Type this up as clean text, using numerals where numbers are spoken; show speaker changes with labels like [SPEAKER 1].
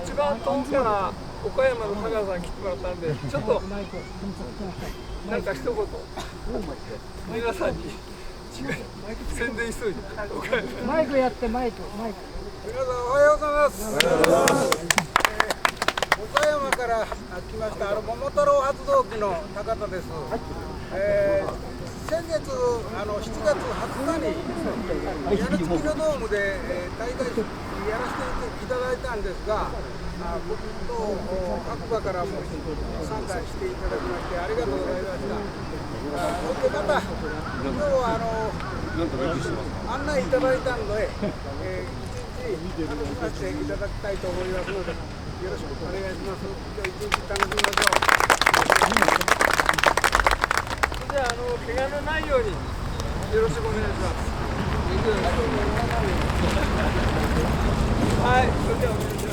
[SPEAKER 1] 一番遠くから岡山の高野さん来てもらったんで、ちょっとなんか一言皆さんに宣伝しといて。
[SPEAKER 2] マイクやってマイク。
[SPEAKER 1] 皆さんおはようございます。岡山から来ました桃太郎発動機の高田です。先月7月20日に屋根付きのドームで大会やらせていただいたんですが、僕と各馬からも参加していただきましてありがとうございました。そしてまた今日は案内いただいたので、一日楽しませていただきたいと思いますのでよろしくお願いします。今日一日楽しみましょう。じゃあ怪我のないようによろしくお願いします。はい、それではお願いします。